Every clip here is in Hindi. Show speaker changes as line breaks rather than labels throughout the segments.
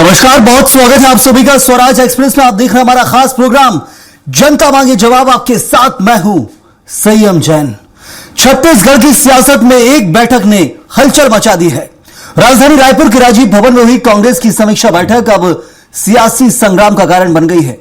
नमस्कार, बहुत स्वागत है आप सभी का स्वराज एक्सप्रेस में। आप देख रहे हैं हमारा खास प्रोग्राम जनता मांगे जवाब। आपके साथ मैं हूं संयम जैन। छत्तीसगढ़ की सियासत में एक बैठक ने हलचल मचा दी है। राजधानी रायपुर के राजीव भवन में हुई कांग्रेस की समीक्षा बैठक अब सियासी संग्राम का कारण बन गई है।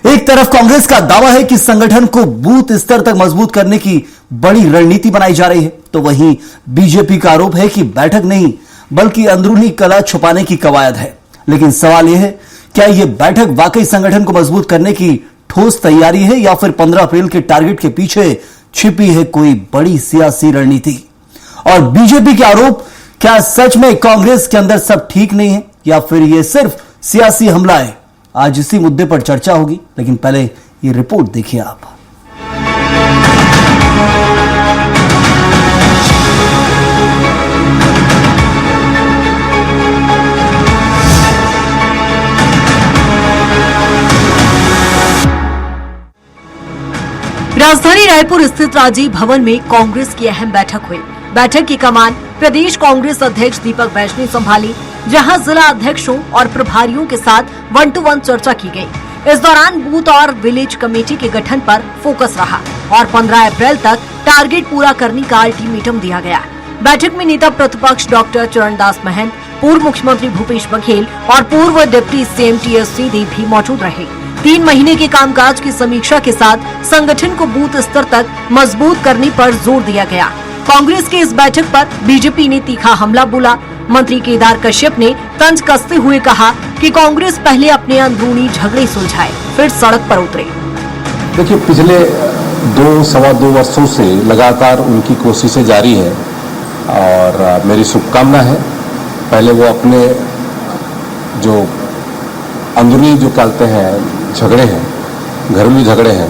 एक तरफ कांग्रेस का दावा है कि संगठन को बूथ स्तर तक मजबूत करने की बड़ी रणनीति बनाई जा रही है, तो वहीं बीजेपी का आरोप है कि बैठक नहीं बल्कि अंदरूनी कला छुपाने की कवायद है। लेकिन सवाल यह है, क्या यह बैठक वाकई संगठन को मजबूत करने की ठोस तैयारी है या फिर 15 अप्रैल के टारगेट के पीछे छिपी है कोई बड़ी सियासी रणनीति? और बीजेपी के आरोप, क्या सच में कांग्रेस के अंदर सब ठीक नहीं है या फिर यह सिर्फ सियासी हमला है? आज इसी मुद्दे पर चर्चा होगी, लेकिन पहले यह रिपोर्ट देखिए आप।
राजधानी रायपुर स्थित राजीव भवन में कांग्रेस की अहम बैठक हुई। बैठक की कमान प्रदेश कांग्रेस अध्यक्ष दीपक बैज ने संभाली, जहां जिला अध्यक्षों और प्रभारियों के साथ 1-to-1 चर्चा की गई। इस दौरान बूथ और विलेज कमेटी के गठन पर फोकस रहा और 15 अप्रैल तक टारगेट पूरा करने का अल्टीमेटम दिया गया। बैठक में नेता प्रतिपक्ष डॉक्टर चरणदास महंत, पूर्व मुख्यमंत्री भूपेश बघेल और पूर्व डिप्टी सीएम टीएस सिंहदेव भी मौजूद रहे। 3 महीने के कामकाज की समीक्षा के साथ संगठन को बूथ स्तर तक मजबूत करने पर जोर दिया गया। कांग्रेस के इस बैठक पर बीजेपी ने तीखा हमला बोला। मंत्री केदार कश्यप ने तंज कसते हुए कहा कि कांग्रेस पहले अपने अंदरूनी झगड़े सुलझाए, फिर सड़क पर उतरे।
देखिए, पिछले 2-2.25 वर्षों से लगातार उनकी कोशिशें जारी है और मेरी शुभकामना है, पहले वो अपने जो अंदरूनी जो कहते हैं झगड़े हैं, घरेलू झगड़े हैं,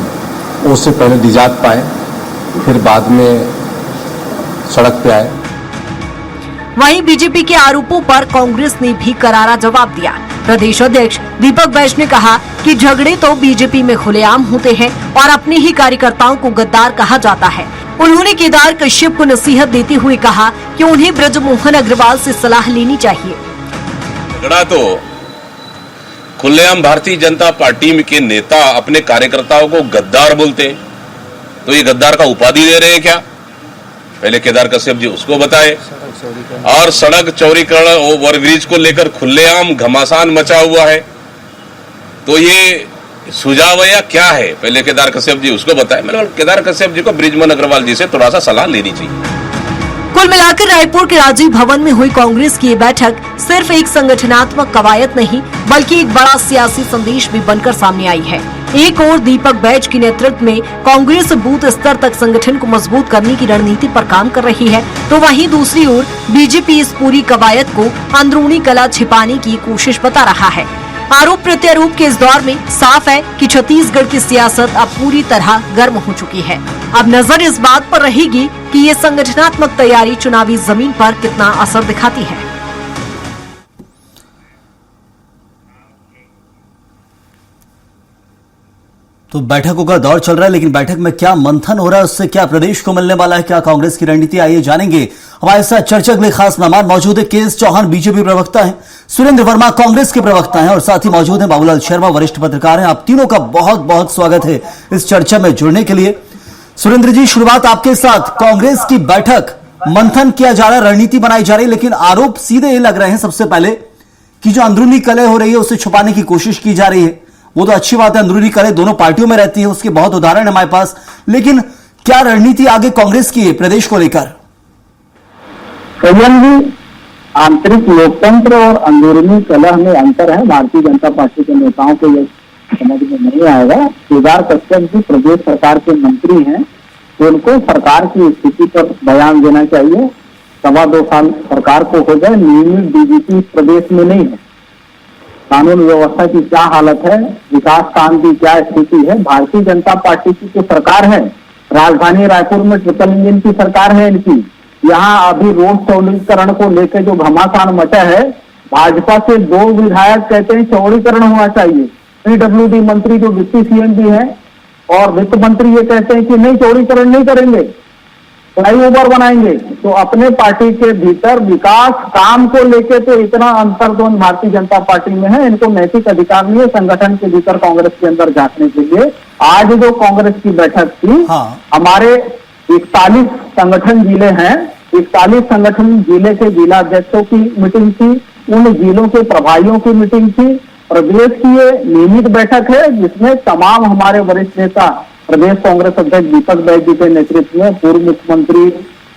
उससे पहले निजात पाए, फिर बाद में सड़क पे आए।
वहीं बीजेपी के आरोपों पर कांग्रेस ने भी करारा जवाब दिया। प्रदेश अध्यक्ष दीपक बैज ने कहा कि झगड़े तो बीजेपी में खुलेआम होते हैं और अपने ही कार्यकर्ताओं को गद्दार कहा जाता है। उन्होंने केदार कश्यप को नसीहत देते हुए कहा कि उन्हें ब्रजमोहन अग्रवाल से सलाह लेनी चाहिए।
झगड़ा तो खुलेआम भारतीय जनता पार्टी के नेता अपने कार्यकर्ताओं को गद्दार बोलते हैं, तो ये गद्दार का उपाधि दे रहे हैं क्या? पहले केदार कश्यप जी उसको बताए। और सड़क चौड़ीकरण, ओवरब्रिज को लेकर खुलेआम घमासान मचा हुआ है, तो ये सुझाव है या क्या है? पहले केदार कश्यप जी उसको बताए। मैंने केदार कश्यप जी को ब्रजमोहन अग्रवाल जी से थोड़ा सा सलाह लेनी चाहिए।
कुल मिलाकर रायपुर के राजीव भवन में हुई कांग्रेस की ये बैठक सिर्फ एक संगठनात्मक कवायद नहीं बल्कि एक बड़ा सियासी संदेश भी बनकर सामने आई है। एक ओर दीपक बैज के नेतृत्व में कांग्रेस बूथ स्तर तक संगठन को मजबूत करने की रणनीति पर काम कर रही है, तो वहीं दूसरी ओर बीजेपी इस पूरी कवायद को अंदरूनी कला छिपाने की कोशिश बता रहा है। आरोप प्रत्यारोप के इस दौर में साफ है कि छत्तीसगढ़ की सियासत अब पूरी तरह गर्म हो चुकी है। अब नजर इस बात पर रहेगी कि ये संगठनात्मक तैयारी चुनावी जमीन पर कितना असर दिखाती है।
तो बैठकों का दौर चल रहा है, लेकिन बैठक में क्या मंथन हो रहा है, उससे क्या प्रदेश को मिलने वाला है, क्या कांग्रेस की रणनीति, आइए जानेंगे। हमारे साथ चर्चा के लिए खास मेहमान मौजूद है। के एस चौहान बीजेपी प्रवक्ता हैं, सुरेंद्र वर्मा कांग्रेस के प्रवक्ता हैं और साथ ही मौजूद हैं बाबूलाल शर्मा वरिष्ठ पत्रकार हैं। आप तीनों का बहुत बहुत स्वागत है इस चर्चा में जुड़ने के लिए। सुरेंद्र जी, शुरुआत आपके साथ। कांग्रेस की बैठक, मंथन किया जा रहा है, रणनीति बनाई जा रही है, लेकिन आरोप सीधे ये लग रहे हैं सबसे पहले कि जो अंदरूनी कलह हो रही है उसे छुपाने की कोशिश की जा रही है। वो तो अच्छी बात है, अंदरूनी कलह दोनों पार्टियों में रहती है, उसके बहुत उदाहरण है हमारे पास, लेकिन क्या रणनीति आगे कांग्रेस की है प्रदेश को लेकर?
आंतरिक लोकतंत्र और अंदरूनी कलह में अंतर है। भारतीय जनता पार्टी के नेताओं को यह समझ में नहीं आएगा। केदार कश्यप जी प्रदेश सरकार के मंत्री हैं, तो उनको सरकार की स्थिति पर बयान देना चाहिए। 2.25 साल सरकार को हो जाए, नियमित डीजीपी प्रदेश में नहीं है। कानून व्यवस्था की क्या हालत है, विकास काम की क्या स्थिति है। भारतीय जनता पार्टी की जो सरकार है, राजधानी रायपुर में ट्रिपल इंजन की सरकार है इनकी। यहाँ अभी रोड चौड़ीकरण को लेकर जो घमासान मचा है, भाजपा से 2 विधायक कहते हैं चौड़ीकरण होना चाहिए। पीडब्ल्यूडी मंत्री जो डिप्टी सीएम भी है और वित्त मंत्री ये कहते हैं कि नहीं, चौड़ीकरण नहीं करेंगे। फ्लाईओवर बनाएंगे, तो अपने पार्टी के भीतर विकास काम को लेके तो इतना अंतर्द्वंद भारतीय जनता पार्टी में है, इनको नैतिक अधिकार नहीं है संगठन के भीतर कांग्रेस के अंदर झांकने के लिए। आज जो कांग्रेस की बैठक थी, हमारे 41 संगठन जिले हैं, 41 संगठन जिले के जिला अध्यक्षों की मीटिंग थी, उन जिलों के प्रभारियों की मीटिंग थी। प्रदेश की ये नियमित बैठक है जिसमें तमाम हमारे वरिष्ठ नेता, प्रदेश कांग्रेस अध्यक्ष दीपक बैज जी के नेतृत्व में पूर्व मुख्यमंत्री,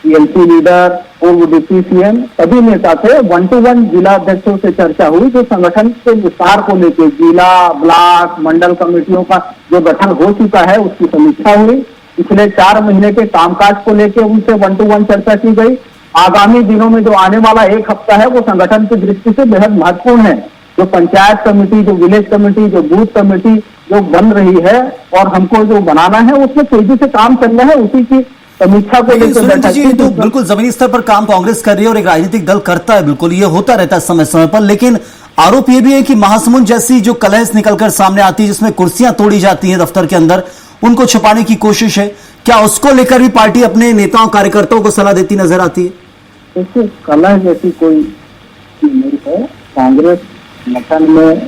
पीएलसी लीडर, पूर्व डिप्टी सीएम सभी नेता थे। 1-to-1 जिला अध्यक्षों से चर्चा हुई, जो संगठन के विस्तार को लेकर जिला, ब्लॉक, मंडल कमेटियों का जो गठन हो चुका है उसकी समीक्षा हुई। पिछले 4 महीने के कामकाज को लेकर उनसे 1-to-1 चर्चा की गई। आगामी दिनों में जो आने वाला 1 हफ्ता है वो संगठन की दृष्टि से बेहद महत्वपूर्ण है। जो पंचायत कमेटी, जो विलेज कमेटी, जो बूथ कमेटी जो बन रही है और हमको जो बनाना है उसमें तेजी से काम करना है, उसी की समीक्षा को लेकर
तो बिल्कुल जमीनी स्तर पर काम कांग्रेस कर रही है और एक राजनीतिक दल करता है, बिल्कुल ये होता रहता है समय समय पर। लेकिन आरोप ये भी है कि महासमुंद जैसी जो कलह निकलकर सामने आती है जिसमें कुर्सियां तोड़ी जाती हैं दफ्तर के अंदर, उनको छुपाने की कोशिश है, क्या उसको लेकर भी पार्टी अपने नेताओं कार्यकर्ताओं को सलाह देती नजर आती है?
देखिए, कलह जैसी कोई नहीं है। कांग्रेस संगठन में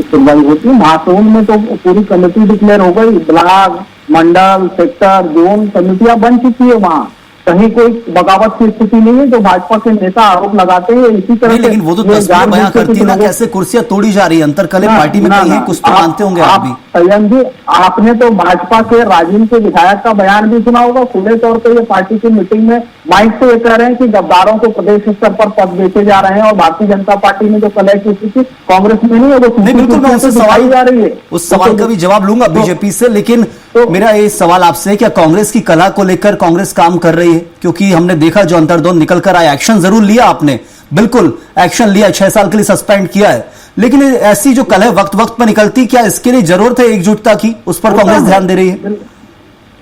सुनवाई होती है, महासमुंद में तो पूरी कमेटी डिक्लेयर हो गई, ब्लॉक, मंडल, सेक्टर, जोन कमेटियां बन चुकी है। वहां कहीं कोई बगावत की स्थिति नहीं है। जो भाजपा के नेता आरोप लगाते हैं इसी तरह,
लेकिन वो तो तस्वीर बयां करती है ना, कैसे कुर्सियां तोड़ी जा रही है, अंतरकलह पार्टी में नहीं है, कुछ तो मानते होंगे आप भी।
संयम जी, आपने तो भाजपा के राजीव के विधायक का बयान भी सुना होगा। खुले तौर पर ये पार्टी की मीटिंग में माइक से ये कह रहे हैं कि गद्दारों को प्रदेश स्तर पर पद बेचे जा रहे हैं और भारतीय जनता पार्टी में जो कलह की स्थिति कांग्रेस में नहीं है वो
बिल्कुल मैं उससे सवाल
जा रही है।
उस सवाल का भी जवाब लूंगा बीजेपी से, लेकिन मेरा ये सवाल आपसे है, क्या कांग्रेस की कलह को लेकर कांग्रेस काम कर रही है? क्योंकि हमने देखा जो अंतर्द्वंद निकल कर आया, एक्शन जरूर लिया आपने, बिल्कुल एक्शन लिया, 6 साल के लिए सस्पेंड किया है, लेकिन ऐसी जो कलह वक्त वक्त पर निकलती, क्या इसके लिए जरूरत है एकजुटता की? उस पर कांग्रेस ध्यान दे रही है?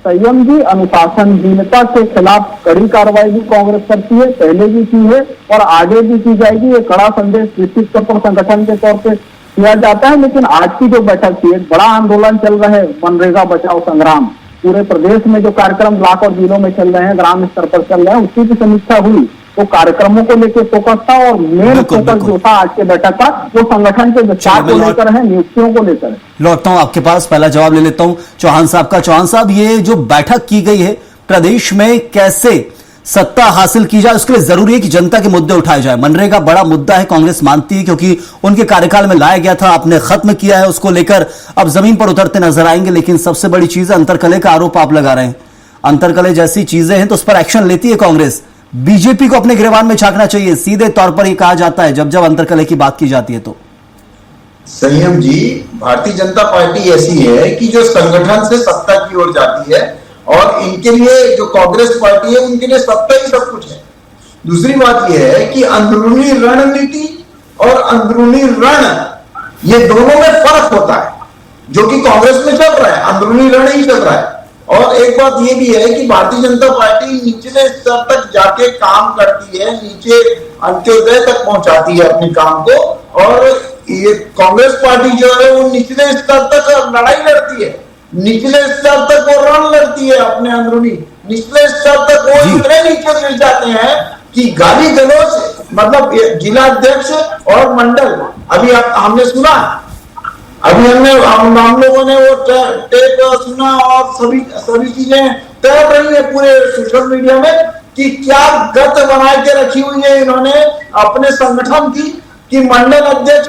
संयम जी, अनुशासनहीनता के खिलाफ कड़ी कार्रवाई भी कांग्रेस करती है, पहले भी की है और आगे भी की जाएगी। ये कड़ा संदेश निश्चित तौर पर संगठन के तौर पर किया जाता है। लेकिन आज की जो बैठक थी, एक बड़ा आंदोलन चल रहा है, मनरेगा बचाओ संग्राम, पूरे प्रदेश में जो कार्यक्रम ब्लॉक और जिलों में चल रहे हैं, ग्राम स्तर पर चल रहे हैं, उसकी भी समीक्षा हुई। तो कार्यक्रमों को लेकर फोकस था और मेन फोकस जो था आज के बैठक का वो संगठन के विस्तार को लेकर है, नियुक्तियों को लेकर।
लौटता हूं आपके पास, पहला जवाब ले लेता हूं चौहान साहब का। चौहान साहब, ये जो बैठक की गई है, प्रदेश में कैसे सत्ता हासिल की जाए उसके लिए जरूरी है कि जनता के मुद्दे उठाए जाए। मनरेगा बड़ा मुद्दा है, कांग्रेस मानती है, क्योंकि उनके कार्यकाल में लाया गया था, आपने खत्म किया है, उसको लेकर अब जमीन पर उतरते नजर आएंगे। लेकिन सबसे बड़ी चीज है अंतरकलह का आरोप आप लगा रहे हैं। अंतरकलह जैसी चीजें हैं तो उस पर एक्शन लेती है कांग्रेस। बीजेपी को अपने गिरबान में झांकना चाहिए, सीधे तौर पर यह कहा जाता है जब जब अंतरकलह की बात की जाती है। तो
संयम जी, भारतीय जनता पार्टी ऐसी है कि जो संगठन से सत्ता की ओर जाती है और इनके लिए जो कांग्रेस पार्टी है उनके लिए सत्ता ही सब कुछ है। दूसरी बात यह है कि अंदरूनी रणनीति और अंदरूनी रण, ये दोनों में फर्क होता है, जो कि कांग्रेस में चल रहा है, अंदरूनी रण ही चल रहा है। और एक बात यह भी है कि भारतीय जनता पार्टी निचले स्तर तक जाके काम करती है, नीचे अंत्योदय तक पहुंचाती है अपने काम को। और ये कांग्रेस पार्टी जो है वो निचले स्तर तक लड़ाई लड़ती है, निचले स्तर तक वो रण लड़ती है अपने अंदरूनी, निचले स्तर तक वो इतने नीचे गिर जाते हैं कि गाली गलौज, मतलब जिला अध्यक्ष और मंडल, अभी हमने सुना, अभी हम लोगों ने वो टेप सुना और सभी चीजें तैर रही है पूरे सोशल मीडिया में कि क्या गत बना के रखी हुई है इन्होंने अपने संगठन की, कि मंडल अध्यक्ष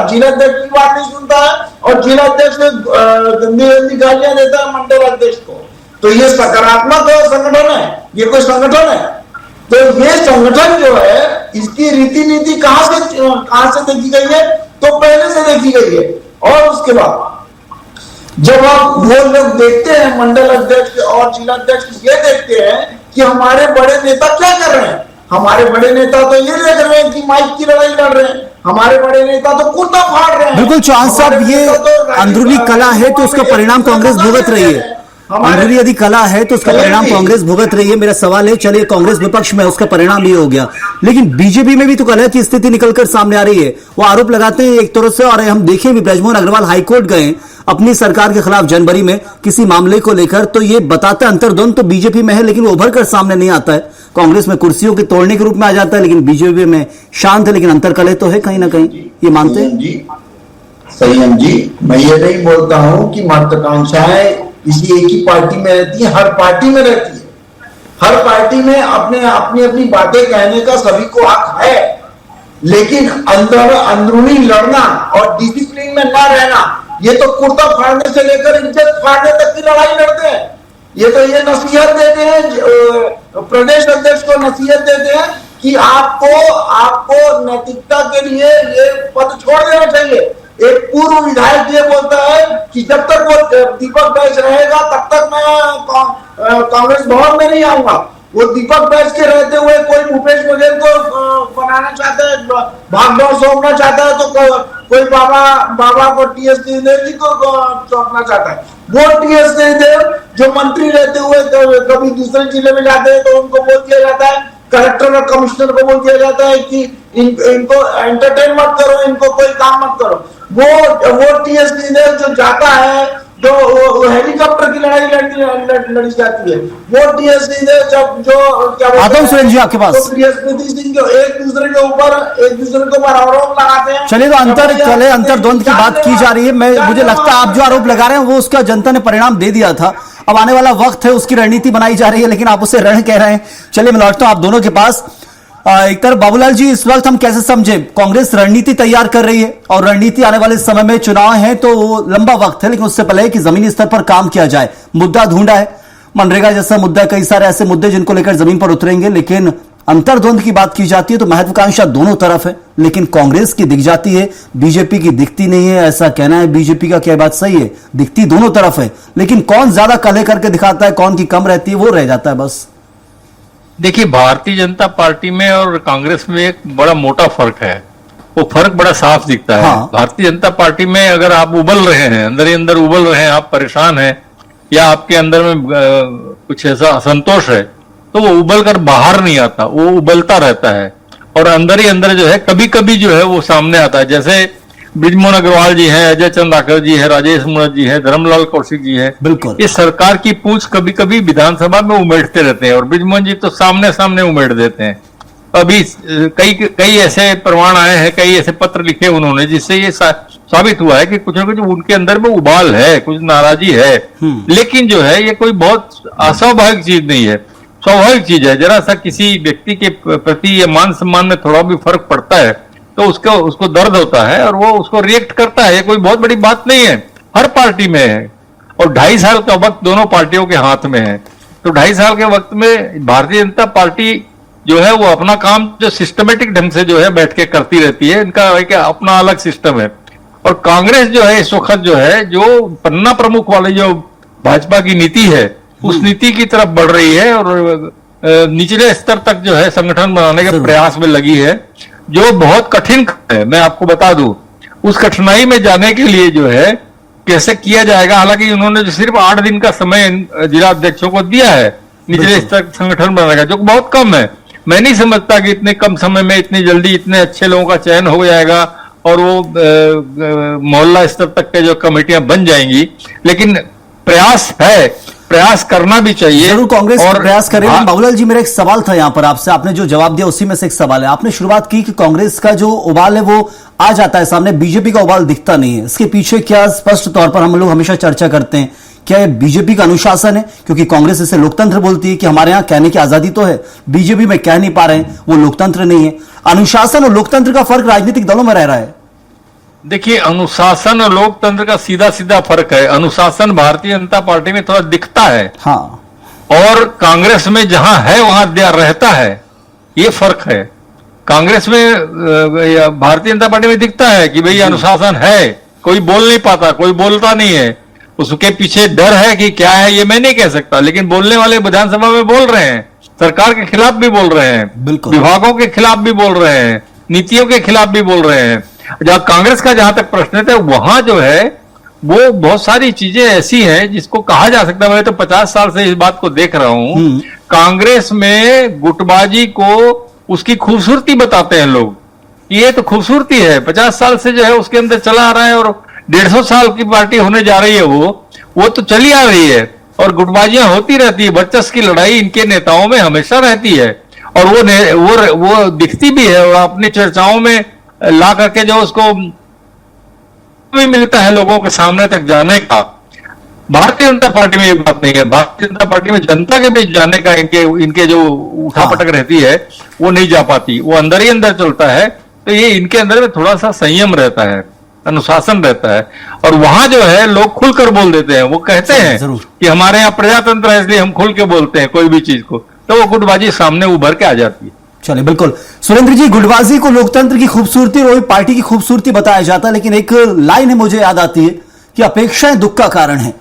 जिला अध्यक्ष की बात नहीं सुनता है और जिला अध्यक्ष गंदी गंदी गालियां देता है मंडल अध्यक्ष को। तो ये सकारात्मक संगठन है, ये कोई संगठन है? तो ये संगठन जो है इसकी रीति नीति कहां से देखी गई है? तो पहले से देखी गई है। और उसके बाद जब आप वो लोग देखते हैं, मंडल अध्यक्ष और जिला अध्यक्ष ये देखते हैं कि हमारे बड़े नेता क्या कर रहे हैं, हमारे बड़े नेता तो ये देख रहे हैं कि माइक की लड़ाई लड़ रहे हैं, हमारे बड़े नेता तो कुर्ता फाड़ रहे हैं।
बिल्कुल चौहान साहब, ये अंदरूनी कला है तो उसका परिणाम कांग्रेस भुगत रही है। अंदरूनी यदि कला है तो उसका परिणाम कांग्रेस भुगत रही है। मेरा सवाल है, चलिए कांग्रेस विपक्ष में, उसका परिणाम ये हो गया, लेकिन बीजेपी में भी तो कलह की स्थिति निकलकर सामने आ रही है। वो आरोप लगाते हैं एक तरह से, और हम देखें भी ब्रजमोहन अग्रवाल हाईकोर्ट गए, अपनी सरकार के खिलाफ जनवरी में किसी मामले को लेकर, तो ये बताता अंतर्द्वंद तो बीजेपी में है लेकिन वो उभर कर सामने नहीं आता है। कांग्रेस में कुर्सियों के तोड़ने के रूप में आ जाता है, लेकिन बीजेपी में शांत है, लेकिन अंतर्कलह तो है कहीं ना कहीं, ये मानते हैं?
संयम जी, मैं ये नहीं बोलता हूं कि महत्वाकांक्षाएं किसी एक ही पार्टी में रहती है, हर पार्टी में रहती है। हर पार्टी में अपने अपनी अपनी बातें कहने का सभी को हक है, लेकिन अंदरूनी लड़ना और डिसिप्लिन में ना रहना, ये तो कुर्ता फाड़ने से लेकर इज्जत फाड़ने तक की लड़ाई लड़ते हैं। ये नसीहत देते हैं, प्रदेश अध्यक्ष को नसीहत देते हैं कि आपको नैतिकता के लिए ये पद छोड़ देना चाहिए। एक पूर्व विधायक ये बोलता है कि जब तक वो दीपक बैच रहेगा तब तक मैं कांग्रेस भवन में नहीं आऊंगा। वो दीपक बैच के रहते हुए कोई भूपेश बघेल को बनाना चाहता है, भागदौड़ सौंपना चाहता है, तो कोई बाबा को टीएस सिंहदेव जी को सौंपना चाहता है। वो टीएस सिंहदेव जो मंत्री रहते हुए कभी दूसरे जिले में जाते हैं तो उनको बोल दिया जाता है, कलेक्टर और कमिश्नर को बोल दिया जाता है कि इनको एंटरटेन मत करो, इनको कोई काम मत करो। वो टीएस सिंहदेव जो जाता है, जो हेलीकॉप्टर की लड़ाई लड़ी जाती है, वो टीएस सिंहदेव जब
आता हूं सुरेंद्र जी आपके पास,
तो बृहस्पति सिंह जो एक दूसरे के ऊपर आरोप लगाते हैं।
चलिए तो अंतर्द्वंद की बात की जा रही है। मुझे लगता है आप जो आरोप लगा रहे हैं वो उसका जनता ने परिणाम दे दिया था, अब आने वाला वक्त है, उसकी रणनीति बनाई जा रही है, लेकिन आप उसे रण कह रहे हैं। चलिए मैं लौटता हूं आप दोनों के पास। एक तरफ बाबूलाल जी, इस वक्त हम कैसे समझे, कांग्रेस रणनीति तैयार कर रही है और रणनीति आने वाले समय में चुनाव है तो लंबा वक्त है, लेकिन उससे पहले कि जमीनी स्तर पर काम किया जाए। मुद्दा ढूंढा है, मनरेगा जैसा मुद्दा, कई सारे ऐसे मुद्दे जिनको लेकर जमीन पर उतरेंगे, लेकिन अंतर्द्वंद की बात की जाती है तो महत्वाकांक्षा दोनों तरफ है, लेकिन कांग्रेस की दिख जाती है, बीजेपी की दिखती नहीं है, ऐसा कहना है बीजेपी का। क्या बात सही है? दिखती दोनों तरफ है, लेकिन कौन ज्यादा कलह करके दिखाता है, कौन की कम रहती है, वो रह जाता है बस।
देखिए, भारतीय जनता पार्टी में और कांग्रेस में एक बड़ा मोटा फर्क है, वो फर्क बड़ा साफ दिखता है।
हाँ।
भारतीय जनता पार्टी में अगर आप उबल रहे हैं, अंदर ही अंदर उबल रहे हैं, आप परेशान हैं या आपके अंदर में कुछ ऐसा असंतोष है, तो वो उबल कर बाहर नहीं आता, वो उबलता रहता है और अंदर ही अंदर जो है कभी कभी जो है वो सामने आता है। जैसे बृजमोहन अग्रवाल जी हैं, अजय चंद्राकर जी हैं, राजेश मूणत जी हैं, धर्मलाल कौशिक जी हैं,
बिल्कुल
ये सरकार की पूंछ कभी कभी विधानसभा में उमेड़ते रहते हैं और बृजमोहन जी तो सामने सामने उमेड़ देते हैं। अभी कई ऐसे प्रमाण आए हैं, कई ऐसे पत्र लिखे उन्होंने, जिससे ये साबित हुआ है कि कुछ न कुछ उनके अंदर में उबाल है, कुछ नाराजगी है, लेकिन जो है ये कोई बहुत अस्वाभाविक चीज नहीं है, स्वाभाविक चीज है। जरा सा किसी व्यक्ति के प्रति या मान सम्मान में थोड़ा भी फर्क पड़ता है तो उसको दर्द होता है और वो उसको रिएक्ट करता है, ये कोई बहुत बड़ी बात नहीं है, हर पार्टी में है। और 2.5 साल का वक्त दोनों पार्टियों के हाथ में है, तो 2.5 साल के वक्त में भारतीय जनता पार्टी जो है वो अपना काम जो सिस्टमेटिक ढंग से जो है बैठ के करती रहती है, इनका एक अपना अलग सिस्टम है। और कांग्रेस जो है इस वक्त जो है, जो पन्ना प्रमुख वाली जो भाजपा की नीति है, उस नीति की तरफ बढ़ रही है और निचले स्तर तक जो है संगठन बनाने के प्रयास में लगी है, जो बहुत कठिन है। मैं आपको बता दूं, उस कठिनाई में जाने के लिए जो है कैसे किया जाएगा, हालांकि उन्होंने जो सिर्फ 8 दिन का समय जिला अध्यक्षों को दिया है निचले स्तर संगठन बनाने का, जो बहुत कम है। मैं नहीं समझता कि इतने कम समय में इतनी जल्दी इतने अच्छे लोगों का चयन हो जाएगा और वो मोहल्ला स्तर तक के जो कमेटियां बन जाएंगी, लेकिन प्रयास है, प्रयास करना भी चाहिए,
जरूर कांग्रेस
और
प्रयास करेगी। बाबूलाल जी, मेरा एक सवाल था यहां पर आपसे, आपने जो जवाब दिया उसी में से एक सवाल है। आपने शुरुआत की कि कांग्रेस का जो उबाल है वो आ जाता है सामने, बीजेपी का उबाल दिखता नहीं है, इसके पीछे क्या स्पष्ट तौर पर हम लोग हमेशा चर्चा करते हैं, क्या ये बीजेपी का अनुशासन है? क्योंकि कांग्रेस इसे लोकतंत्र बोलती है कि हमारे यहां कहने की आजादी तो है, बीजेपी में कह नहीं पा रहे हैं, वो लोकतंत्र नहीं है। अनुशासन और लोकतंत्र का फर्क राजनीतिक दलों में रह रहा है।
देखिए, अनुशासन और लोकतंत्र का सीधा सीधा फर्क है। अनुशासन भारतीय जनता पार्टी में थोड़ा दिखता है,
हाँ,
और कांग्रेस में जहां है वहां रहता है, ये फर्क है। कांग्रेस में भारतीय जनता पार्टी में दिखता है कि भाई अनुशासन है, कोई बोल नहीं पाता, कोई बोलता नहीं है, उसके पीछे डर है कि क्या है ये मैं नहीं कह सकता, लेकिन बोलने वाले विधानसभा में बोल रहे हैं, सरकार के खिलाफ भी बोल रहे हैं, विभागों के खिलाफ भी बोल रहे हैं, नीतियों के खिलाफ भी बोल रहे हैं। जहां कांग्रेस का जहां तक प्रश्न है, वहां जो है वो बहुत सारी चीजें ऐसी हैं जिसको कहा जा सकता है। मैं तो 50 साल से इस बात को देख रहा हूं, कांग्रेस में गुटबाजी को उसकी खूबसूरती बताते हैं लोग, ये तो खूबसूरती है, 50 साल से जो है उसके अंदर चला आ रहा है और 150 साल की पार्टी होने जा रही है, वो तो चली आ रही है और गुटबाजियां होती रहती है, वर्चस्व की लड़ाई इनके नेताओं में हमेशा रहती है और वो दिखती भी है और अपनी चर्चाओं में ला करके जो उसको भी मिलता है लोगों के सामने तक जाने का। भारतीय जनता पार्टी में ये बात नहीं है। भारतीय जनता पार्टी में जनता के बीच जाने का इनके जो उठापटक रहती है वो नहीं जा पाती, वो अंदर ही अंदर चलता है। तो ये इनके अंदर में थोड़ा सा संयम रहता है, अनुशासन रहता है और वहां जो है लोग खुलकर बोल देते हैं। वो कहते हैं कि हमारे यहाँ प्रजातंत्र है इसलिए हम खुल के बोलते हैं कोई भी चीज को, तो वो गुटबाजी सामने उभर के आ जाती है।
चलिए, बिल्कुल सुरेंद्र जी, गुटबाजी को लोकतंत्र की खूबसूरती और पार्टी की खूबसूरती बताया जाता है, लेकिन एक लाइन है मुझे याद आती है कि अपेक्षाएं दुख का कारण है।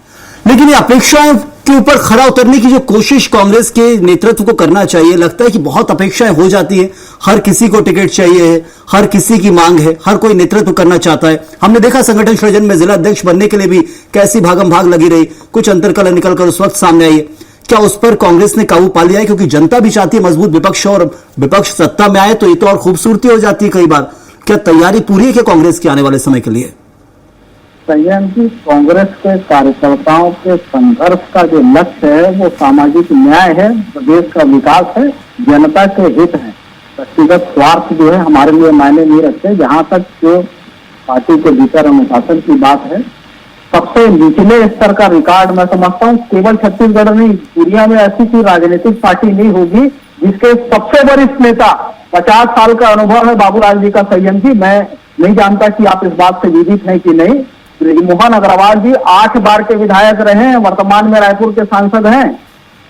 लेकिन ये अपेक्षाएं के ऊपर खरा उतरने की जो कोशिश कांग्रेस के नेतृत्व को करना चाहिए, लगता है कि बहुत अपेक्षाएं हो जाती है। हर किसी को टिकट चाहिए है, हर किसी की मांग है, हर कोई नेतृत्व करना चाहता है। हमने देखा संगठन सृजन में जिला अध्यक्ष बनने के लिए भी कैसी भागम भाग लगी रही, कुछ अंतरकलह निकलकर उस वक्त सामने आई है। क्या उस पर कांग्रेस ने काबू पा लिया है? क्योंकि जनता भी चाहती है मजबूत विपक्ष और विपक्ष सत्ता में आए तो ये तो और खूबसूरती हो जाती है कई बार। क्या तैयारी पूरी है क्या कांग्रेस के आने वाले समय के लिए?
संजय जी, कांग्रेस के कार्यकर्ताओं के संघर्ष का जो लक्ष्य है वो सामाजिक न्याय है, प्रदेश का विकास है, जनता के हित है। व्यक्तिगत स्वार्थ जो है हमारे लिए मायने नहीं रखते। जहां तक जो पार्टी के भीतर अनुशासन की बात है, सबसे निचले स्तर का रिकॉर्ड मैं समझता हूँ केवल छत्तीसगढ़ नहीं, दुनिया में ऐसी कोई राजनीतिक पार्टी नहीं होगी जिसके सबसे वरिष्ठ नेता 50 साल का अनुभव है बाबूलाल जी का। संयम जी, मैं नहीं जानता कि आप इस बात से विदित हैं कि नहीं। मोहन अग्रवाल जी 8 बार के विधायक रहे हैं, वर्तमान में रायपुर के सांसद हैं।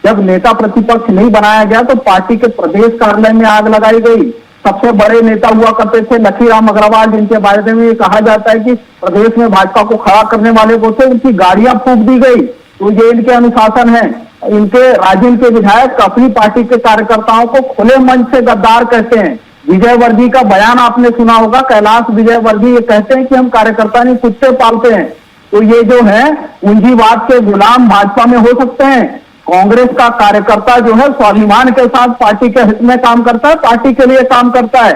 जब नेता प्रतिपक्ष नहीं बनाया गया तो पार्टी के प्रदेश कार्यालय में आग लगाई गई। सबसे बड़े नेता हुआ करते थे लखीराम अग्रवाल, जिनके बारे में ये कहा जाता है कि प्रदेश में भाजपा को खड़ा करने वाले को थे, उनकी गाड़ियां फूंक दी गई। तो ये इनके अनुशासन है। इनके राजिम के विधायक अपनी पार्टी के कार्यकर्ताओं को खुले मंच से गद्दार कहते हैं। विजयवर्गीय का बयान आपने सुना होगा, कैलाश विजयवर्गीय ये कहते हैं कि हम कार्यकर्ता नहीं कुत्ते पालते हैं। तो ये जो है पूंजीवाद के गुलाम भाजपा में हो सकते हैं। कांग्रेस का कार्यकर्ता जो है स्वाभिमान के साथ पार्टी के हित में काम करता है, पार्टी के लिए काम करता है।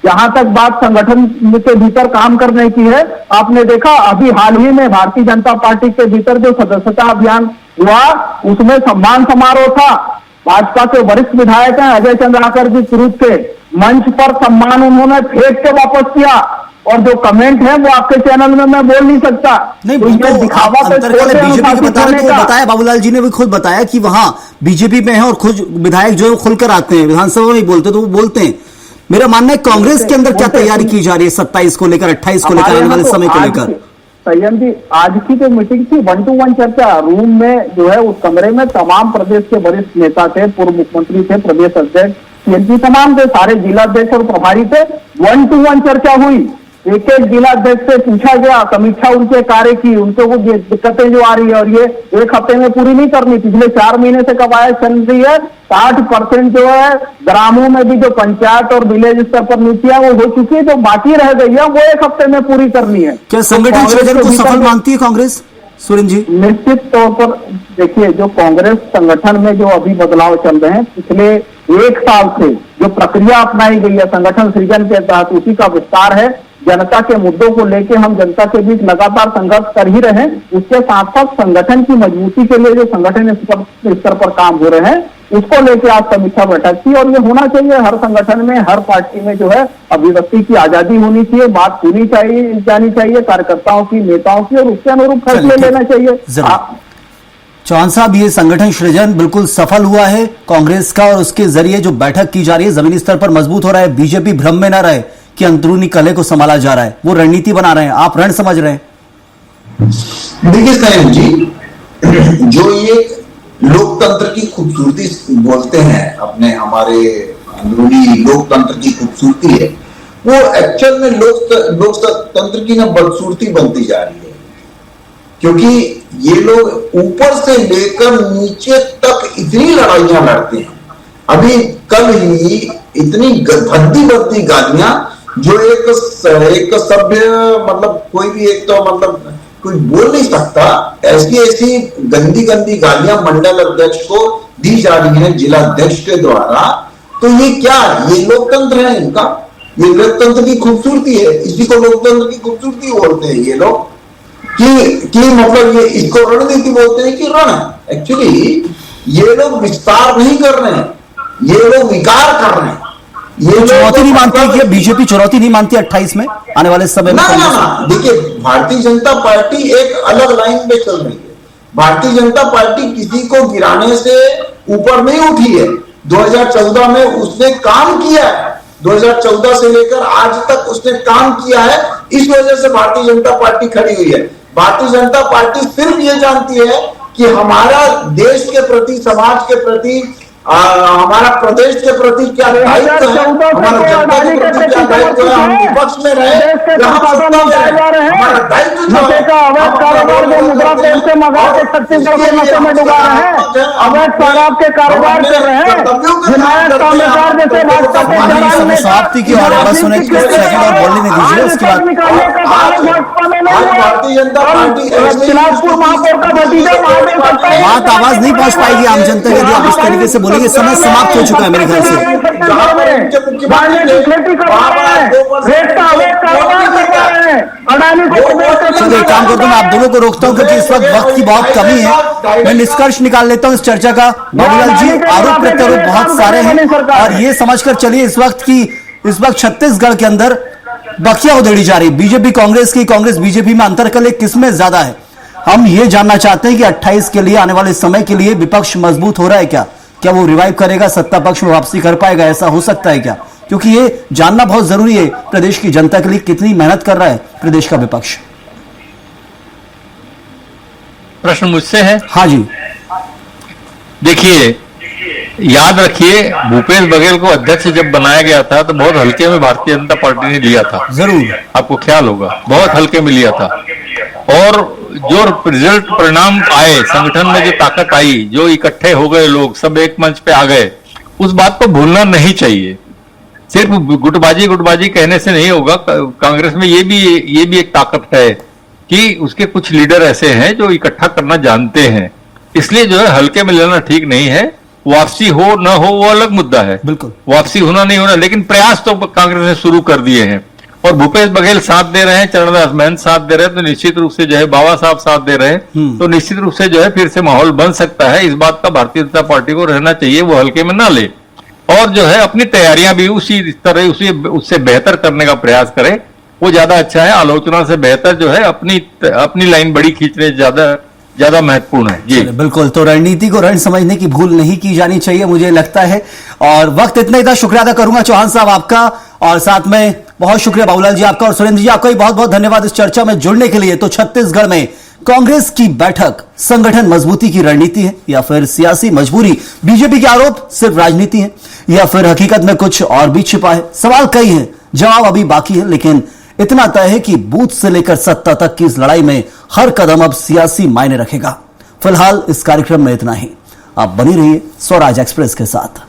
जहां तक बात संगठन के भीतर काम करने की है, आपने देखा अभी हाल ही में भारतीय जनता पार्टी के भीतर जो सदस्यता अभियान हुआ उसमें सम्मान समारोह था। भाजपा के वरिष्ठ विधायक हैं अजय चंद्राकर जी तुरुत के, मंच पर सम्मान उन्होंने फेंक के वापस किया और जो कमेंट है वो आपके चैनल में मैं बोल नहीं सकता।
नहीं, तो दिखावा बीजेपी के बताया बाबूलाल जी ने भी खुद बताया कि वहां बीजेपी में है और खुद विधायक जो है खुलकर आते हैं, विधानसभा में बोलते तो वो बोलते हैं। मेरा मानना है कांग्रेस के अंदर क्या तैयारी की जा रही है 27 को लेकर, 28 को लेकर, आने वाले समय को लेकर?
संयम जी, आज की जो मीटिंग थी 1-to-1 चर्चा रूम में जो है उस कमरे में तमाम प्रदेश के वरिष्ठ नेता थे, पूर्व मुख्यमंत्री थे, प्रदेश अध्यक्ष, सीएम तमाम थे, सारे जिलाध्यक्ष और प्रभारी थे। 1-to-1 चर्चा हुई। एक एक जिलाध्यक्ष से पूछा गया, समीक्षा उनके कार्य की, उनको वो दिक्कतें जो आ रही है और ये एक हफ्ते में पूरी नहीं करनी, पिछले 4 महीने से कवायद चल रही है। 60% जो है ग्रामों में भी जो पंचायत और विलेज स्तर पर नीतियां वो हो चुकी है, जो बाकी रह गई है वो 1 हफ्ते में पूरी करनी है।
क्या संगठन सृजन को सफल मानती है कांग्रेस, सुरेंद्र जी?
निश्चित तौर पर देखिए, जो कांग्रेस संगठन में जो अभी बदलाव चल रहे हैं पिछले 1 साल से जो प्रक्रिया अपनाई गई है संगठन सृजन के तहत, उसी का विस्तार है। जनता के मुद्दों को लेकर हम जनता के बीच लगातार संघर्ष कर ही रहे हैं। उसके साथ साथ संगठन की मजबूती के लिए जो संगठन स्तर पर काम हो रहे हैं उसको लेकर आज समीक्षा बैठक थी। और ये होना चाहिए, हर संगठन में, हर पार्टी में जो है अभिव्यक्ति की आजादी होनी चाहिए, बात सुनी चाहिए, जानी चाहिए कार्यकर्ताओं की, नेताओं की, और उसके अनुरूप फैसले लेना चाहिए।
चौहान साहब, ये संगठन सृजन बिल्कुल सफल हुआ है कांग्रेस का और उसके जरिए जो बैठक की जा रही है जमीनी स्तर पर मजबूत हो रहा है। बीजेपी भ्रम में न रहे कि अंदरूनी कलह को संभाला जा रहा है, वो रणनीति बना रहे हैं, आप रण समझ रहे हैं?
देखिए साहिब जी, जो ये लोकतंत्र की खूबसूरती बोलते हैं, अपने हमारे अंदरूनी लोकतंत्र की खूबसूरती है, वो एक्चुअल में लोकतंत्र की ना बदसूरती बनती जा रही है। क्योंकि ये लोग ऊपर से लेकर नीचे तक इतनी लड़ाइयां लड़ते हैं। अभी कल ही इतनी भद्दी गालियां जो एक सभ्य, मतलब कोई भी एक तो मतलब कोई बोल नहीं सकता, ऐसी गंदी गालियां मंडल अध्यक्ष को दी जा रही है जिला अध्यक्ष के द्वारा। तो ये क्या, ये लोकतंत्र है इनका? ये लोकतंत्र की खूबसूरती है, इसी को लोकतंत्र की खूबसूरती बोलते हैं ये लोग। कि मतलब ये इसको रणनीति बोलते हैं कि रण है। एक्चुअली ये लोग विस्तार नहीं कर रहे हैं, ये लोग विकार कर रहे हैं। ये
चुनौती नहीं मानती कि बीजेपी चुनौती नहीं मानती 28 में आने वाले समय में?
ना, देखिए भारतीय जनता पार्टी एक अलग लाइन पे चल रही है। भारतीय जनता पार्टी किसी को गिराने से ऊपर नहीं उठी है। 2014 में उसने काम किया है, 2014 से लेकर आज तक उसने काम किया है। इस वजह से भारतीय जनता पार्टी खड़ी हुई है। भारतीय जनता पार्टी सिर्फ ये जानती है कि हमारा देश के प्रति, समाज के प्रति, हमारा प्रदेश के प्रति क्या दायित्व है, हमारा जनता के प्रति क्या दायित्व है। हम विपक्ष में रहे, हमारा दायित्व जो है,
अवैध कारोबार जो मुद्रा कोष से मंगा के छत्तीसगढ़ के नशे में डुबा रहे हैं, अवैध शराब के कारोबार कर रहे हैं, विनायक कामगार जैसे भाजपा के
समय समाप्ति की और बस उन्हें सेकंड और बोलने नहीं दीजिए। उसके बाद
भारतीय जनता पार्टी
बिलासपुर महापौर का भतीजा महादेव
बात आवाज नहीं पहुंच पाएगी आम जनता के लिए। आप इस तरीके से बोलेंगे, समय समाप्त हो चुका है मेरे ख्याल से। चलिए एक काम करता हूँ, मैं आप दोनों को रोकता हूँ क्योंकि इस वक्त की बहुत कमी है। मैं निष्कर्ष निकाल लेता हूँ इस चर्चा का। बाबूलाल जी, आरोप प्रत्यारोप बहुत सारे हैं और ये समझकर चलिए इस वक्त छत्तीसगढ़ के अंदर बखिया उधेड़ी जा रही बीजेपी कांग्रेस की, कांग्रेस बीजेपी में अंतर कल किसमें ज्यादा है। हम ये जानना चाहते हैं कि 28 के लिए, आने वाले समय के लिए विपक्ष मजबूत हो रहा है क्या वो रिवाइव करेगा, सत्ता पक्ष में वापसी कर पाएगा, ऐसा हो सकता है क्या? क्योंकि ये जानना बहुत जरूरी है प्रदेश की जनता के लिए, कितनी मेहनत कर रहा है प्रदेश का विपक्ष।
प्रश्न मुझसे है?
हाँ जी।
देखिए, याद रखिए, भूपेश बघेल को अध्यक्ष जब बनाया गया था तो बहुत हल्के में भारतीय जनता पार्टी ने लिया था।
जरूर
आपको ख्याल होगा, बहुत हल्के में लिया था। और जो रिजल्ट परिणाम आए, संगठन में जो ताकत आई, जो इकट्ठे हो गए लोग, सब एक मंच पे आ गए, उस बात को भूलना नहीं चाहिए। सिर्फ गुटबाजी कहने से नहीं होगा। कांग्रेस में ये भी एक ताकत है कि उसके कुछ लीडर ऐसे हैं जो इकट्ठा करना जानते हैं। इसलिए जो है हल्के में लेना ठीक नहीं है। वापसी हो न हो वो अलग मुद्दा है,
बिल्कुल
वापसी होना नहीं होना, लेकिन प्रयास तो कांग्रेस ने शुरू कर दिए हैं। और भूपेश बघेल साथ दे रहे हैं, चरणदास महंत साथ दे रहे हैं, तो निश्चित रूप से जो है बाबा साहब साथ दे रहे हैं, तो निश्चित रूप से जो है फिर से माहौल बन सकता है। इस बात का भारतीय जनता पार्टी को रहना चाहिए, वो हल्के में ना ले और जो है अपनी तैयारियां भी उसी तरह उससे बेहतर करने का प्रयास करे। वो ज्यादा अच्छा है, आलोचना से बेहतर जो है अपनी लाइन बड़ी खींचने ज्यादा महत्वपूर्ण है। जी
बिल्कुल। तो रणनीति को रण समझने की भूल नहीं की जानी चाहिए, मुझे लगता है। और वक्त इतना ही था। शुक्रिया अदा करूंगा चौहान साहब आपका, और साथ में बहुत शुक्रिया बाबूलाल जी आपका, और सुरेंद्र जी आपका भी बहुत बहुत धन्यवाद इस चर्चा में जुड़ने के लिए। तो छत्तीसगढ़ में कांग्रेस की बैठक संगठन मजबूती की रणनीति है या फिर सियासी मजबूरी? बीजेपी के आरोप सिर्फ राजनीति है या फिर हकीकत में कुछ और भी छिपा है? सवाल कई हैं, जवाब अभी बाकी है, लेकिन इतना तय है कि बूथ से लेकर सत्ता तक की इस लड़ाई में हर कदम अब सियासी मायने रखेगा। फिलहाल इस कार्यक्रम में इतना ही। आप बनी रहिए स्वराज एक्सप्रेस के साथ।